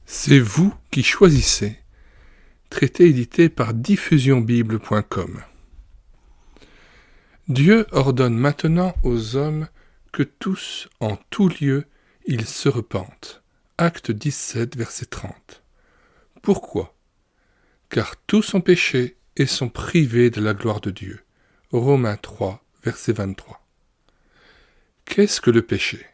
C'est vous qui choisissez. Traité édité par diffusionbible.com. Dieu ordonne maintenant aux hommes que tous, en tout lieu, ils se repentent. Acte 17, verset 30. Pourquoi ? Car tous ont péché et sont privés de la gloire de Dieu. Romains 3, verset 23. Qu'est-ce que le péché ?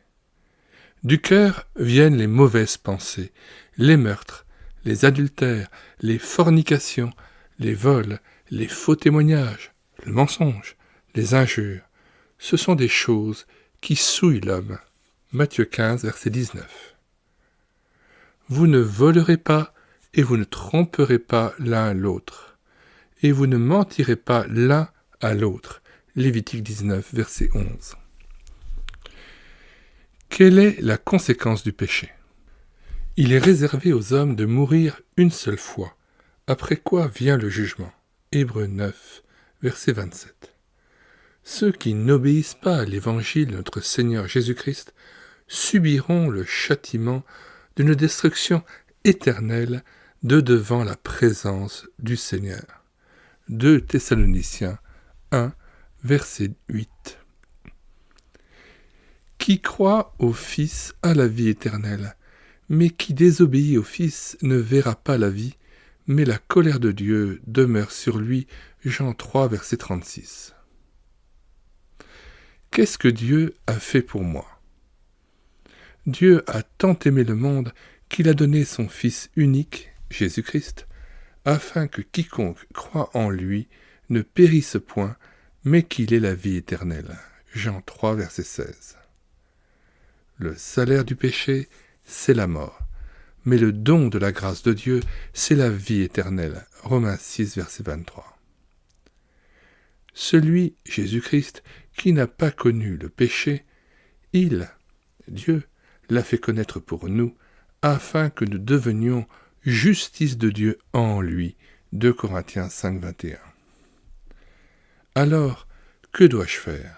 Du cœur viennent les mauvaises pensées, les meurtres, les adultères, les fornications, les vols, les faux témoignages, le mensonge, les injures. Ce sont des choses qui souillent l'homme. Matthieu 15, verset 19. Vous ne volerez pas et vous ne tromperez pas l'un l'autre. Et vous ne mentirez pas l'un à l'autre. Lévitique 19, verset 11. Quelle est la conséquence du péché ? Il est réservé aux hommes de mourir une seule fois, après quoi vient le jugement. Hébreux 9, verset 27. Ceux qui n'obéissent pas à l'évangile de notre Seigneur Jésus-Christ subiront le châtiment d'une destruction éternelle de devant la présence du Seigneur. 2 Thessaloniciens 1, verset 8. Qui croit au Fils a la vie éternelle, mais qui désobéit au Fils ne verra pas la vie, mais la colère de Dieu demeure sur lui. Jean 3, verset 36. Qu'est-ce que Dieu a fait pour moi ? Dieu a tant aimé le monde qu'il a donné son Fils unique, Jésus-Christ, afin que quiconque croit en lui ne périsse point, mais qu'il ait la vie éternelle. Jean 3, verset 16. Le salaire du péché, c'est la mort, mais le don de la grâce de Dieu, c'est la vie éternelle. Romains 6, verset 23. Celui, Jésus-Christ, qui n'a pas connu le péché, Dieu, l'a fait connaître pour nous, afin que nous devenions justice de Dieu en lui. 2 Corinthiens 5, 21. Alors, que dois-je faire ?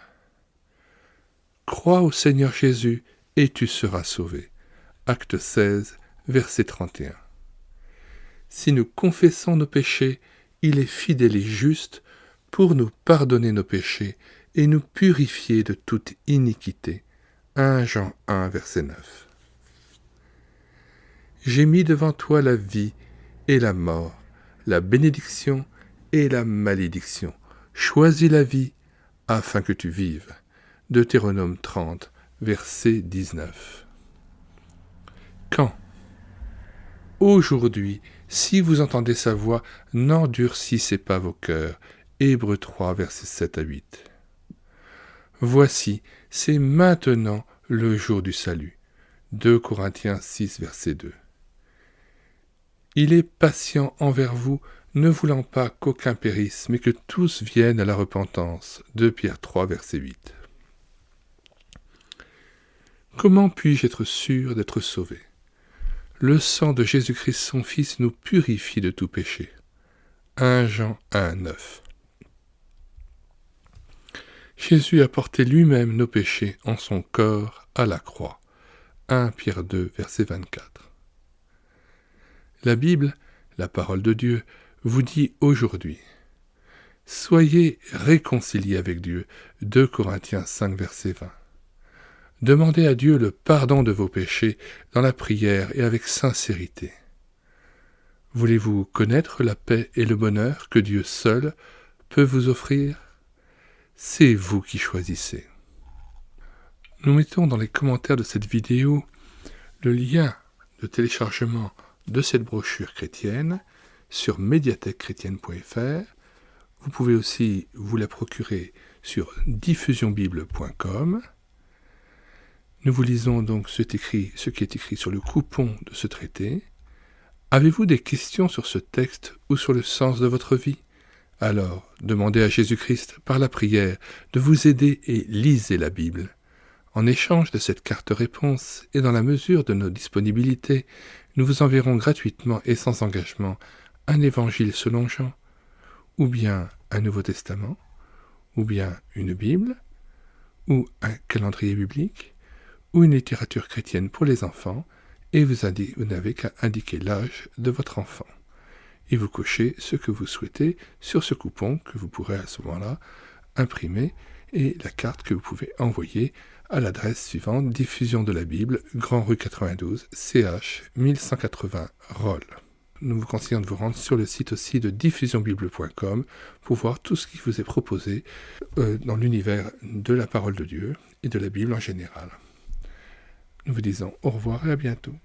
Crois au Seigneur Jésus et tu seras sauvé. Acte 16, verset 31. Si nous confessons nos péchés, il est fidèle et juste pour nous pardonner nos péchés et nous purifier de toute iniquité. 1 Jean 1, verset 9. J'ai mis devant toi la vie et la mort, la bénédiction et la malédiction. Choisis la vie afin que tu vives. Deutéronome 30, verset 19. Quand ? Aujourd'hui, si vous entendez sa voix, n'endurcissez pas vos cœurs. Hébreux 3, versets 7 à 8. Voici, c'est maintenant le jour du salut. 2 Corinthiens 6, verset 2. Il est patient envers vous, ne voulant pas qu'aucun périsse, mais que tous viennent à la repentance. 2 Pierre 3, verset 8. Comment puis-je être sûr d'être sauvé ? Le sang de Jésus-Christ son Fils nous purifie de tout péché. 1 Jean 1, 9. Jésus a porté lui-même nos péchés en son corps à la croix. 1 Pierre 2, verset 24. La Bible, la parole de Dieu, vous dit aujourd'hui « Soyez réconciliés avec Dieu » 2 Corinthiens 5, verset 20. Demandez à Dieu le pardon de vos péchés dans la prière et avec sincérité. Voulez-vous connaître la paix et le bonheur que Dieu seul peut vous offrir ? C'est vous qui choisissez. Nous mettons dans les commentaires de cette vidéo le lien de téléchargement de cette brochure chrétienne sur médiathèquechrétienne.fr. Vous pouvez aussi vous la procurer sur diffusionbible.com. Nous vous lisons donc ce qui est écrit sur le coupon de ce traité. Avez-vous des questions sur ce texte ou sur le sens de votre vie ? Alors, demandez à Jésus-Christ par la prière de vous aider et lisez la Bible. En échange de cette carte réponse et dans la mesure de nos disponibilités, nous vous enverrons gratuitement et sans engagement un évangile selon Jean, ou bien un Nouveau Testament, ou bien une Bible, ou un calendrier biblique, ou une littérature chrétienne pour les enfants, et vous n'avez qu'à indiquer l'âge de votre enfant. Et vous cochez ce que vous souhaitez sur ce coupon que vous pourrez à ce moment-là imprimer et la carte que vous pouvez envoyer à l'adresse suivante: Diffusion de la Bible, Grand Rue 92, CH 1180 Rolles. Nous vous conseillons de vous rendre sur le site aussi de diffusionbible.com pour voir tout ce qui vous est proposé dans l'univers de la parole de Dieu et de la Bible en général. Nous vous disons au revoir et à bientôt.